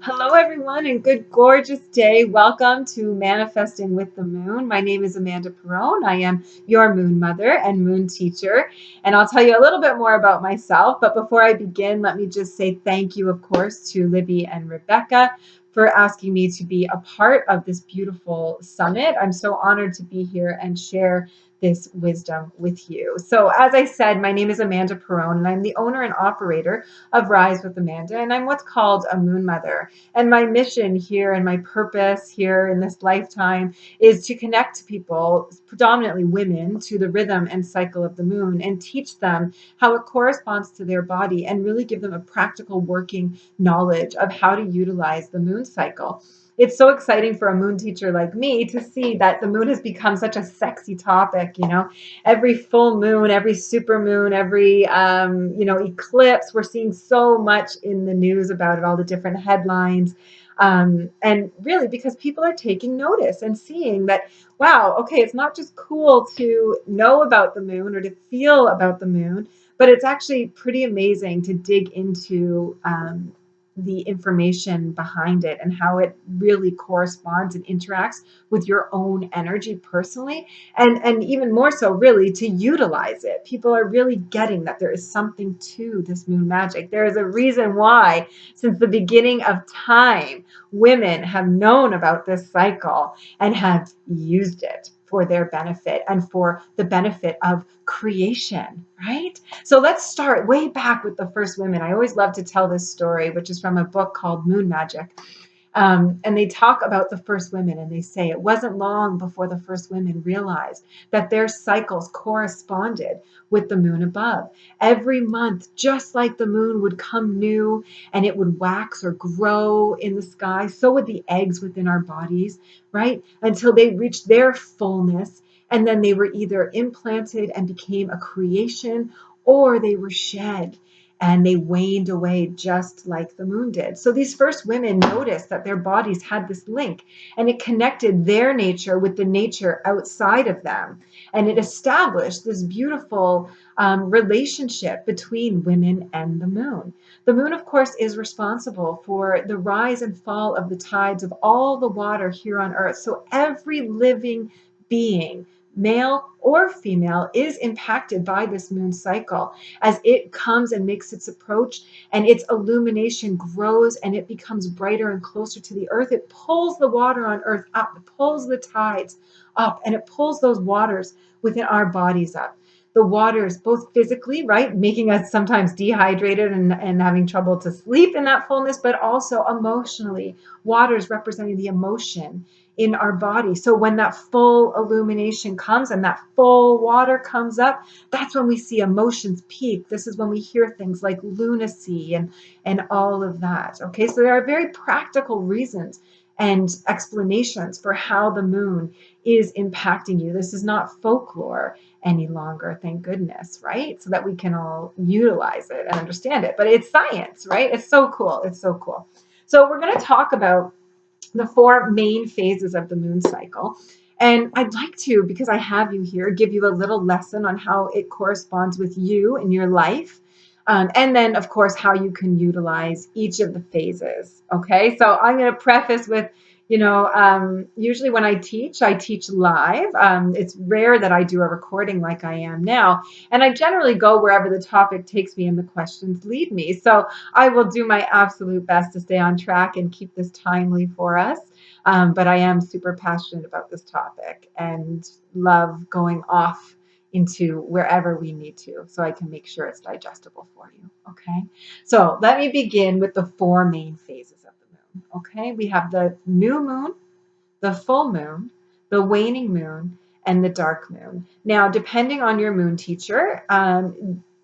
Hello, everyone, and good, gorgeous day. Welcome to Manifesting with the Moon. My name is Amanda Perrone. I am your moon mother and moon teacher, and I'll tell you a little bit more about myself. But before I begin, let me just say thank you, of course, to Libby and Rebecca for asking me to be a part of this beautiful summit. I'm so honored to be here and share this wisdom with you. So, as I said, my name is Amanda Perrone, and I'm the owner and operator of Rise with Amanda, and I'm what's called a moon mother. And my mission here and my purpose here in this lifetime is to connect people, predominantly women, to the rhythm and cycle of the moon and teach them how it corresponds to their body and really give them a practical working knowledge of how to utilize the moon cycle. It's so exciting for a moon teacher like me to see that the moon has become such a sexy topic. Every full moon, every super moon, every eclipse, we're seeing so much in the news about it, all the different headlines. And really because people are taking notice and seeing that, wow, okay, it's not just cool to know about the moon or to feel about the moon, but it's actually pretty amazing to dig into the information behind it and how it really corresponds and interacts with your own energy personally, and even more so really to utilize it. People are really getting that there is something to this moon magic. There is a reason why since the beginning of time women have known about this cycle and have used it for their benefit and for the benefit of creation, right? So let's start way back with the first women. I always love to tell this story, which is from a book called Moon Magic. And they talk about the first women, and they say it wasn't long before the first women realized that their cycles corresponded with the moon above. Every month, just like the moon would come new and it would wax or grow in the sky, so would the eggs within our bodies, right? Until they reached their fullness. And then they were either implanted and became a creation, or they were shed and they waned away just like the moon did. So these first women noticed that their bodies had this link, and it connected their nature with the nature outside of them. And it established this beautiful relationship between women and the moon. The moon, of course, is responsible for the rise and fall of the tides of all the water here on Earth. So every living being, male or female, is impacted by this moon cycle as it comes and makes its approach, and its illumination grows and it becomes brighter and closer to the earth. It pulls the water on earth up, it pulls the tides up, and it pulls those waters within our bodies up. The waters, both physically, right, making us sometimes dehydrated and having trouble to sleep in that fullness, but also emotionally, waters representing the emotion in our body. So when that full illumination comes and that full water comes up, that's when we see emotions peak. This is when we hear things like lunacy and all of that. Okay, so there are very practical reasons and explanations for how the moon is impacting you. This is not folklore any longer, thank goodness, right? So that we can all utilize it and understand it. But it's science, right? It's so cool. It's so cool. So we're going to talk about the four main phases of the moon cycle. And I'd like to, because I have you here, give you a little lesson on how it corresponds with you in your life. And then, of course, how you can utilize each of the phases. Okay, so I'm going to preface with, usually when I teach live. It's rare that I do a recording like I am now. And I generally go wherever the topic takes me and the questions lead me. So I will do my absolute best to stay on track and keep this timely for us. But I am super passionate about this topic and love going off into wherever we need to so I can make sure it's digestible for you. Okay. So let me begin with the four main phases of the moon. Okay. We have the new moon, the full moon, the waning moon, and the dark moon. Now, depending on your moon teacher,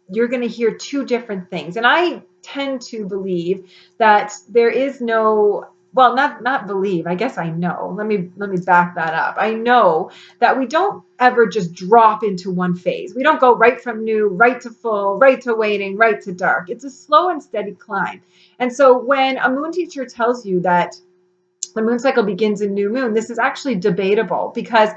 you're going to hear two different things. And I tend to believe that there is no, well, not believe, I guess I know. Let me back that up. I know that we don't ever just drop into one phase. We don't go right from new, right to full, right to waning, right to dark. It's a slow and steady climb. And so when a moon teacher tells you that the moon cycle begins in new moon, this is actually debatable because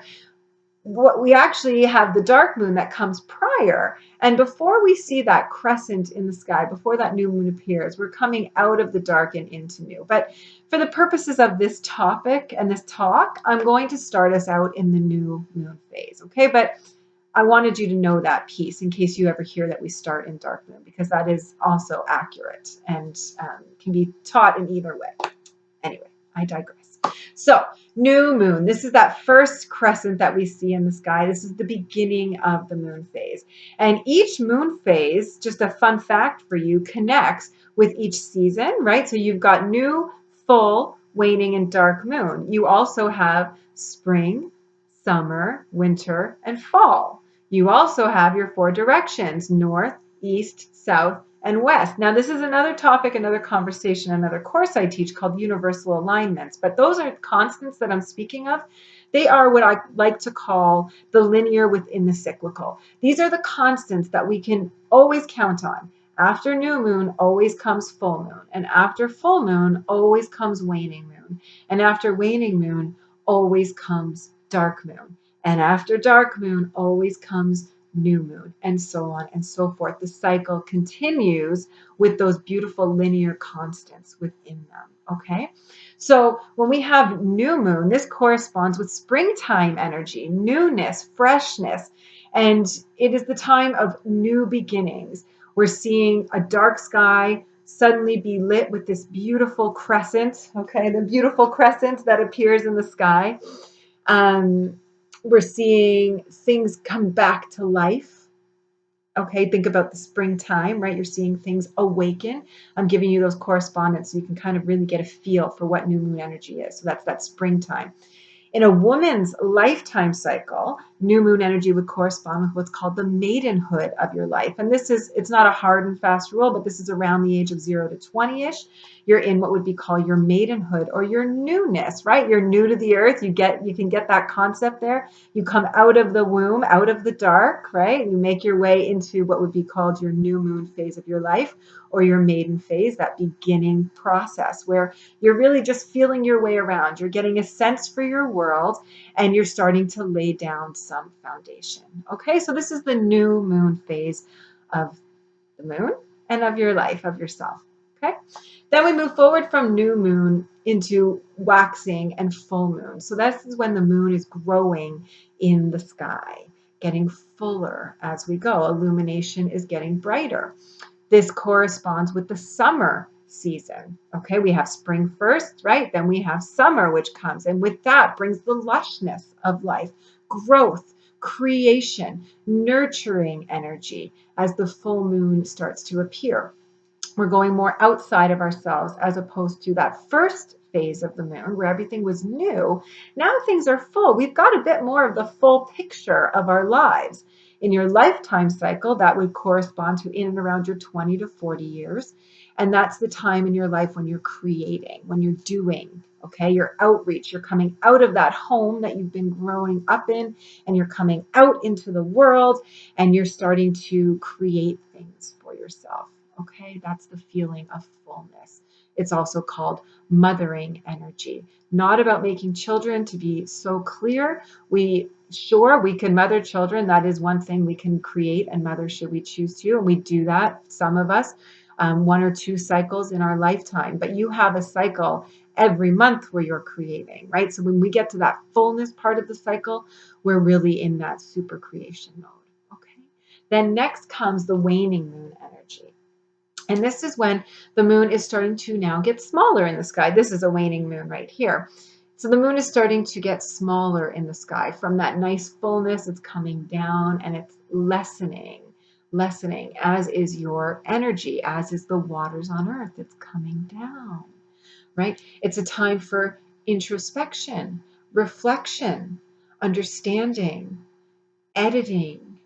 what we actually have the dark moon that comes prior. And before we see that crescent in the sky, before that new moon appears, we're coming out of the dark and into new. But for the purposes of this topic and this talk, I'm going to start us out in the new moon phase. Okay. But I wanted you to know that piece in case you ever hear that we start in dark moon, because that is also accurate and can be taught in either way. Anyway, I digress. So, new moon. This is that first crescent that we see in the sky. This is the beginning of the moon phase. And each moon phase, just a fun fact for you, connects with each season, right? So you've got new, full, waning, and dark moon. You also have spring, summer, winter, and fall. You also have your four directions: north, east, south, and west. Now, this is another topic, another conversation, another course I teach called universal alignments. But those are constants that I'm speaking of. They are what I like to call the linear within the cyclical. These are the constants that we can always count on. After new moon always comes full moon. And after full moon always comes waning moon. And after waning moon always comes dark moon. And after dark moon always comes new moon, and so on and so forth. The cycle continues with those beautiful linear constants within them. Okay. So when we have new moon, this corresponds with springtime energy, newness, freshness, and it is the time of new beginnings. We're seeing a dark sky suddenly be lit with this beautiful crescent, okay, the beautiful crescent that appears in the sky. Um, we're seeing things come back to life. Okay, think about the springtime, right? You're seeing things awaken. I'm giving you those correspondence so you can kind of really get a feel for what new moon energy is. So that's that springtime. In a woman's lifetime cycle, new moon energy would correspond with what's called the maidenhood of your life. And this is, it's not a hard and fast rule, but this is around the age of 0 to 20-ish. You're in what would be called your maidenhood or your newness, right? You're new to the earth. You can get that concept there. You come out of the womb, out of the dark, right? You make your way into what would be called your new moon phase of your life, or your maiden phase, that beginning process where you're really just feeling your way around. You're getting a sense for your world and you're starting to lay down some foundation. Okay, so this is the new moon phase of the moon and of your life, of yourself. Okay, then we move forward from new moon into waxing and full moon. So this is when the moon is growing in the sky, getting fuller as we go. Illumination is getting brighter. This corresponds with the summer season. Okay, we have spring first, right? Then we have summer, which comes, and with that brings the lushness of life, growth, creation, nurturing energy as the full moon starts to appear. We're going more outside of ourselves as opposed to that first phase of the moon where everything was new. Now things are full. We've got a bit more of the full picture of our lives. In your lifetime cycle, that would correspond to in and around your 20 to 40 years. And that's the time in your life when you're creating, when you're doing, okay, your outreach. You're coming out of that home that you've been growing up in, and you're coming out into the world, and you're starting to create things for yourself. Okay, that's the feeling of fullness. It's also called mothering energy. Not about making children, to be so clear. We can mother children. That is one thing we can create and mother should we choose to. And we do that, some of us, 1 or 2 cycles in our lifetime. But you have a cycle every month where you're creating, right? So when we get to that fullness part of the cycle, we're really in that super creation mode. Okay. Then next comes the waning moon energy. And this is when the moon is starting to now get smaller in the sky. This is a waning moon right here. So the moon is starting to get smaller in the sky. From that nice fullness, it's coming down and it's lessening, as is your energy, as is the waters on earth. It's coming down, right? It's a time for introspection, reflection, understanding, editing,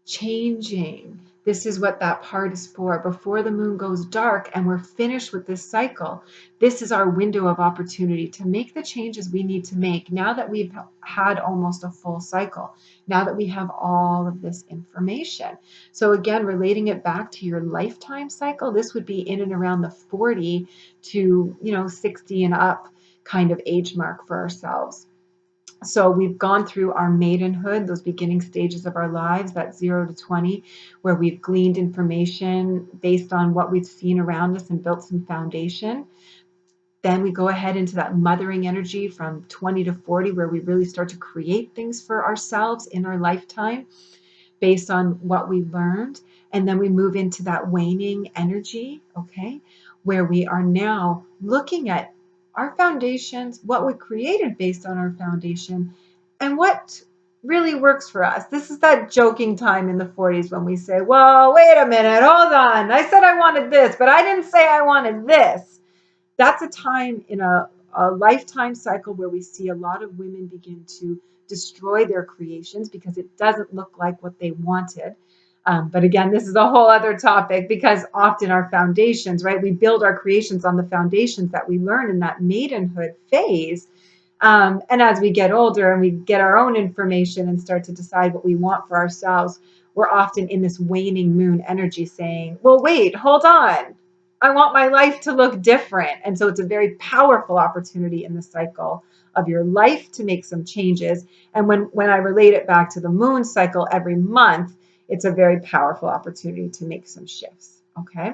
changing. This is what that part is for. Before the moon goes dark and we're finished with this cycle, this is our window of opportunity to make the changes we need to make now that we've had almost a full cycle, now that we have all of this information. So again, relating it back to your lifetime cycle, this would be in and around the 40 to 60 and up kind of age mark for ourselves. So we've gone through our maidenhood, those beginning stages of our lives, that 0 to 20, where we've gleaned information based on what we've seen around us and built some foundation. Then we go ahead into that mothering energy from 20 to 40, where we really start to create things for ourselves in our lifetime based on what we learned. And then we move into that waning energy, okay, where we are now looking at our foundations, what we created based on our foundation, and what really works for us. This is that joking time in the 40s when we say, well, wait a minute, hold on. I said I wanted this, but I didn't say I wanted this. That's a time in a lifetime cycle where we see a lot of women begin to destroy their creations because it doesn't look like what they wanted. But again, this is a whole other topic because often our foundations, right? We build our creations on the foundations that we learn in that maidenhood phase. And as we get older and we get our own information and start to decide what we want for ourselves, we're often in this waning moon energy saying, well, wait, hold on. I want my life to look different. And so it's a very powerful opportunity in the cycle of your life to make some changes. And when I relate it back to the moon cycle every month, it's a very powerful opportunity to make some shifts. Okay.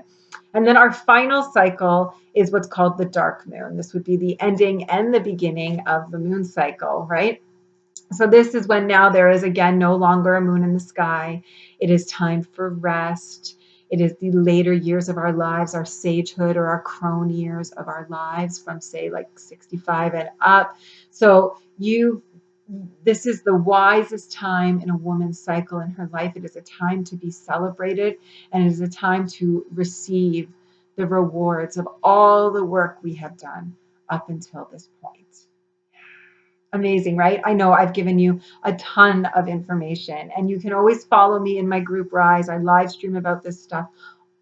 And then our final cycle is what's called the dark moon. This would be the ending and the beginning of the moon cycle, right? So this is when now there is again no longer a moon in the sky. It is time for rest. It is the later years of our lives, our sagehood or our crone years of our lives from say like 65 and up. So this is the wisest time in a woman's cycle in her life. It is a time to be celebrated and it is a time to receive the rewards of all the work we have done up until this point. Amazing, right? I know I've given you a ton of information and you can always follow me in my group Rise. I live stream about this stuff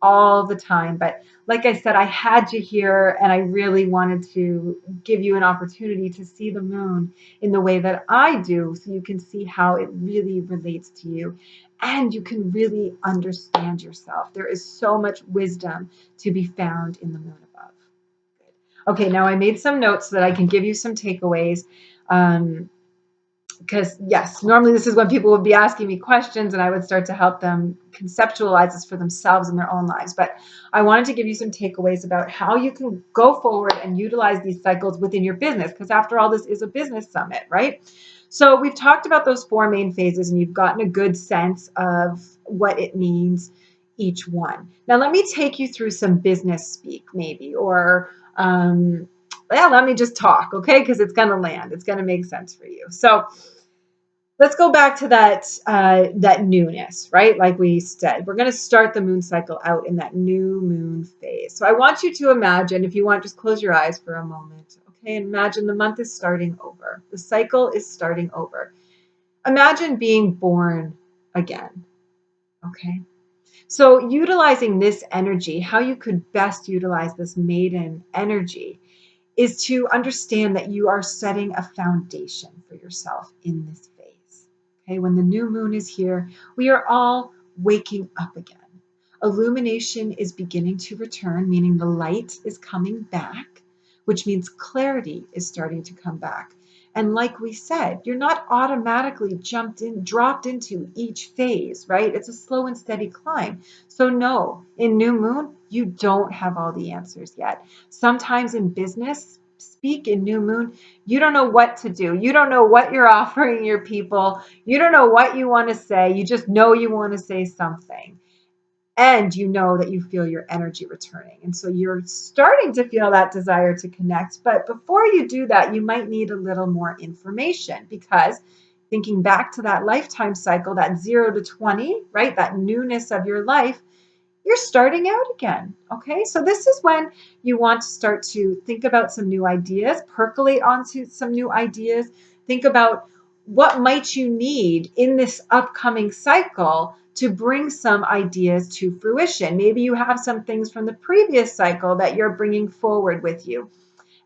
all the time. But like I said, I had you here and I really wanted to give you an opportunity to see the moon in the way that I do so you can see how it really relates to you and you can really understand yourself. There is so much wisdom to be found in the moon above. Okay, now I made some notes so that I can give you some takeaways. Because yes, normally this is when people would be asking me questions and I would start to help them conceptualize this for themselves in their own lives. But I wanted to give you some takeaways about how you can go forward and utilize these cycles within your business. Because after all, this is a business summit, right? So we've talked about those four main phases and you've gotten a good sense of what it means each one. Now let me take you through some business speak maybe, or yeah, let me just talk, okay? Because it's going to land. It's going to make sense for you. So let's go back to that newness, right? Like we said, we're going to start the moon cycle out in that new moon phase. So I want you to imagine, if you want, just close your eyes for a moment, okay? And imagine the month is starting over. The cycle is starting over. Imagine being born again, okay? So utilizing this energy, how you could best utilize this maiden energy is to understand that you are setting a foundation for yourself in this phase. Okay, when the new moon is here, we are all waking up again. Illumination is beginning to return, meaning the light is coming back, which means clarity is starting to come back. And like we said, you're not automatically dropped into each phase, right? It's a slow and steady climb. So no, in new moon, you don't have all the answers yet. Sometimes in business speak in new moon, you don't know what to do. You don't know what you're offering your people. You don't know what you want to say. You just know you want to say something. And you know that you feel your energy returning. And so you're starting to feel that desire to connect. But before you do that, you might need a little more information because thinking back to that lifetime cycle, that 0 to 20, right? That newness of your life, you're starting out again. Okay. So this is when you want to start to think about some new ideas, percolate onto some new ideas, think about what might you need in this upcoming cycle to bring some ideas to fruition. Maybe you have some things from the previous cycle that you're bringing forward with you.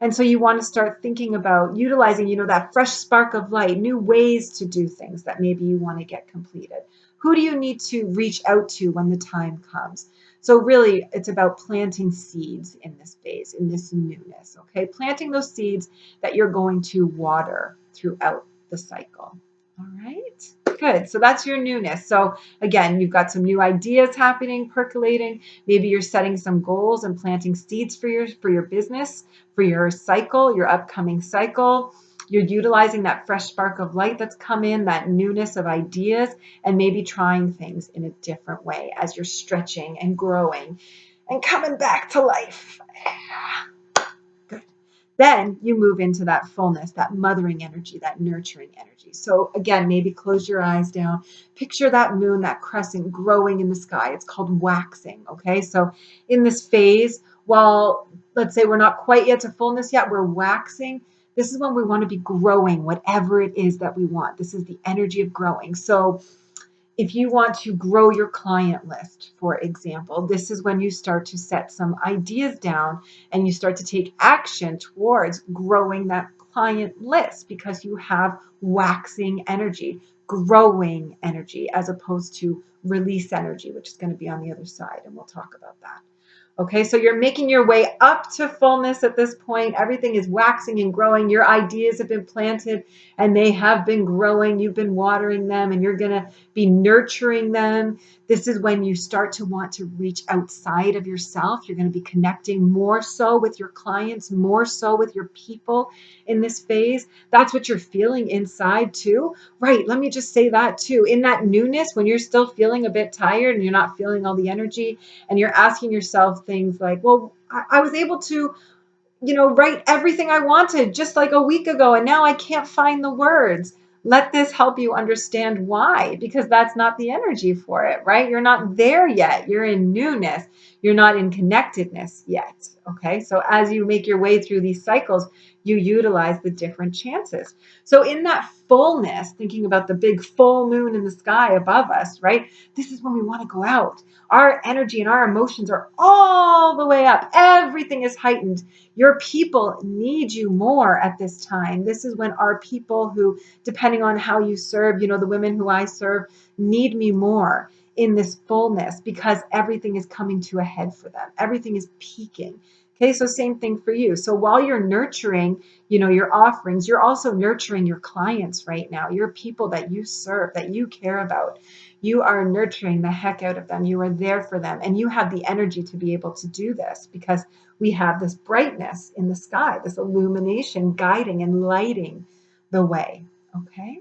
And so you want to start thinking about utilizing, that fresh spark of light, new ways to do things that maybe you want to get completed. Who do you need to reach out to when the time comes? So really, it's about planting seeds in this phase, in this newness, okay? Planting those seeds that you're going to water throughout the cycle. All right, good. So that's your newness. So again, you've got some new ideas happening, percolating. Maybe you're setting some goals and planting seeds for your business, for your cycle, your upcoming cycle. You're utilizing that fresh spark of light that's come in, that newness of ideas, and maybe trying things in a different way as you're stretching and growing and coming back to life. Good. Then you move into that fullness, that mothering energy, that nurturing energy. So again, maybe close your eyes down. Picture that moon, that crescent growing in the sky. It's called waxing. Okay. So in this phase, while let's say we're not quite yet to fullness yet, we're waxing. This is when we want to be growing, whatever it is that we want. This is the energy of growing. So if you want to grow your client list, for example, this is when you start to set some ideas down and you start to take action towards growing that client list because you have waxing energy, growing energy, as opposed to release energy, which is going to be on the other side. And we'll talk about that. Okay, so you're making your way up to fullness at this point. Everything is waxing and growing. Your ideas have been planted and they have been growing. You've been watering them and you're going to be nurturing them. This is when you start to want to reach outside of yourself. You're going to be connecting more so with your clients, more so with your people in this phase. That's what you're feeling inside too. Right, let me just say that too. In that newness, when you're still feeling a bit tired and you're not feeling all the energy, and you're asking yourself things like, well, I was able to, write everything I wanted just like a week ago, and now I can't find the words. Let this help you understand why, because that's not the energy for it, right? You're not there yet. You're in newness. You're not in connectedness yet. Okay. So as you make your way through these cycles, you utilize the different chances. So in that fullness, thinking about the big full moon in the sky above us, right? This is when we want to go out. Our energy and our emotions are all the way up. Everything is heightened. Your people need you more at this time. This is when our people who, depending on how you serve, the women who I serve need me more in this fullness because everything is coming to a head for them. Everything is peaking. Okay, so same thing for you. So while you're nurturing, your offerings, you're also nurturing your clients right now, your people that you serve, that you care about. You are nurturing the heck out of them. You are there for them. And you have the energy to be able to do this because we have this brightness in the sky, this illumination guiding and lighting the way. Okay.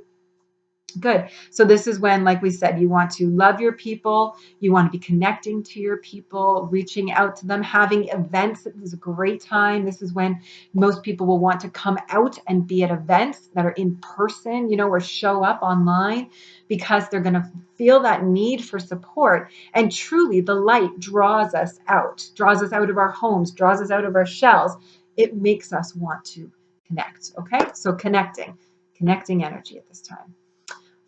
Good. So this is when, like we said, you want to love your people. You want to be connecting to your people, reaching out to them, having events. This is a great time. This is when most people will want to come out and be at events that are in person, or show up online because they're going to feel that need for support. And truly, the light draws us out of our homes, draws us out of our shells. It makes us want to connect. Okay. So connecting energy at this time.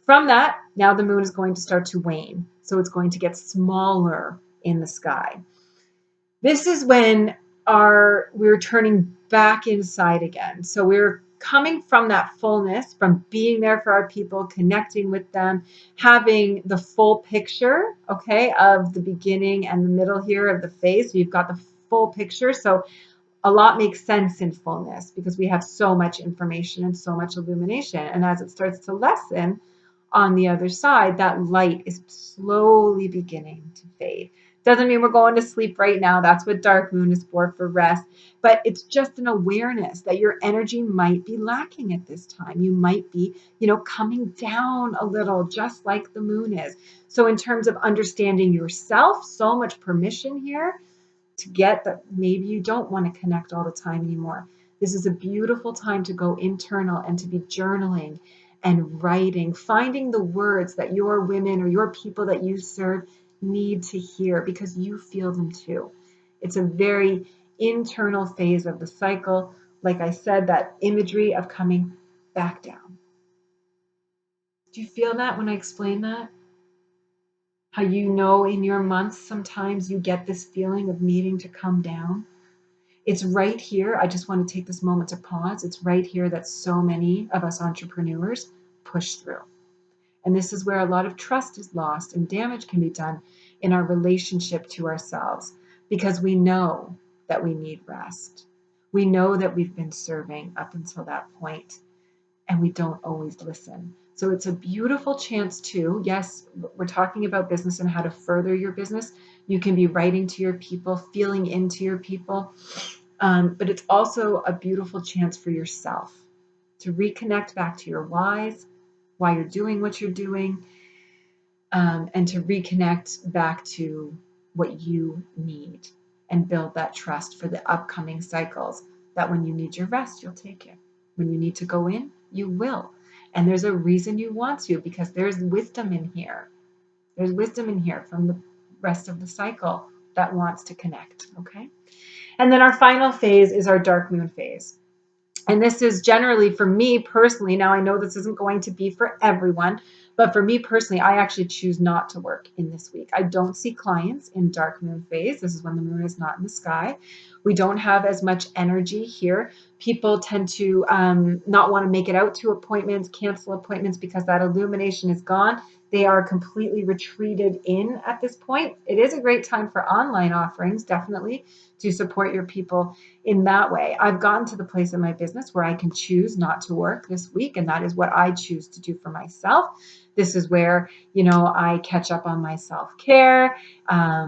From that, now the moon is going to start to wane. So it's going to get smaller in the sky. This is when we're turning back inside again. So we're coming from that fullness, from being there for our people, connecting with them, having the full picture, okay, of the beginning and the middle here of the phase. So you've got the full picture. So a lot makes sense in fullness because we have so much information and so much illumination. And as it starts to lessen, on the other side, that light is slowly beginning to fade. Doesn't mean we're going to sleep right now. That's what dark moon is for rest. But it's just an awareness that your energy might be lacking at this time. You might be, coming down a little, just like the moon is. So in terms of understanding yourself, so much permission here to get that maybe you don't want to connect all the time anymore. This is a beautiful time to go internal and to be journaling and writing, finding the words that your women or your people that you serve need to hear because you feel them too. It's a very internal phase of the cycle. Like I said, that imagery of coming back down. Do you feel that when I explain that? How in your months sometimes you get this feeling of needing to come down? It's right here. I just want to take this moment to pause. It's right here that so many of us entrepreneurs push through. And this is where a lot of trust is lost and damage can be done in our relationship to ourselves because we know that we need rest. We know that we've been serving up until that point and we don't always listen. So it's a beautiful chance to, yes, we're talking about business and how to further your business. You can be writing to your people, feeling into your people, but it's also a beautiful chance for yourself to reconnect back to your whys, why you're doing what you're doing, and to reconnect back to what you need and build that trust for the upcoming cycles, that when you need your rest, you'll take it. When you need to go in, you will. And there's a reason you want to, because there's wisdom in here. There's wisdom in here from the rest of the cycle that wants to connect. Okay. And then our final phase is our dark moon phase. And this is generally for me personally. Now, I know this isn't going to be for everyone, but for me personally, I actually choose not to work in this week. I don't see clients in dark moon phase. This is when the moon is not in the sky. We don't have as much energy here. People tend to not want to make it out to appointments, cancel appointments because that illumination is gone. They are completely retreated in at this point. It is a great time for online offerings, definitely, to support your people in that way. I've gotten to the place in my business where I can choose not to work this week, and that is what I choose to do for myself. This is where, I catch up on my self-care.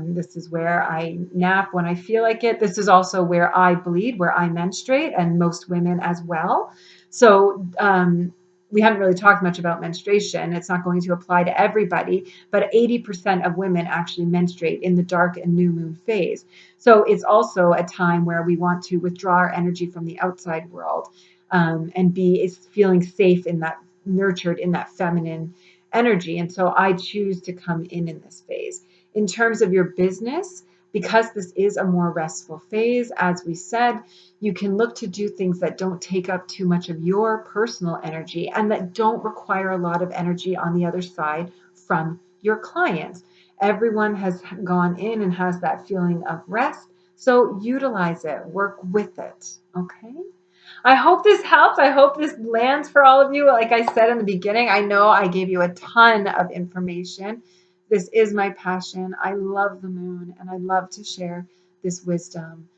This is where I nap when I feel like it. This is also where I bleed, where I menstruate, and most women as well. So, we haven't really talked much about menstruation. It's not going to apply to everybody, but 80% of women actually menstruate in the dark and new moon phase. So it's also a time where we want to withdraw our energy from the outside world, and be feeling safe in that, nurtured in that feminine energy. And so I choose to come in this phase. In terms of your business, because this is a more restful phase, as we said, you can look to do things that don't take up too much of your personal energy and that don't require a lot of energy on the other side from your clients. Everyone has gone in and has that feeling of rest. So utilize it, work with it. Okay. I hope this helps. I hope this lands for all of you. Like I said in the beginning, I know I gave you a ton of information. This is my passion. I love the moon and I love to share this wisdom.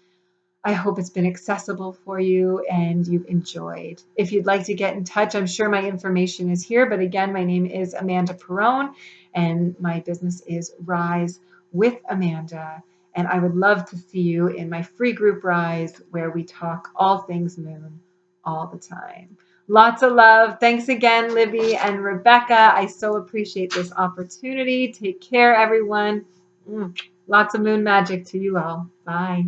I hope it's been accessible for you and you've enjoyed. If you'd like to get in touch, I'm sure my information is here. But again, my name is Amanda Perrone and my business is Rise with Amanda. And I would love to see you in my free group Rise, where we talk all things moon all the time. Lots of love. Thanks again, Libby and Rebecca. I so appreciate this opportunity. Take care, everyone. Lots of moon magic to you all. Bye.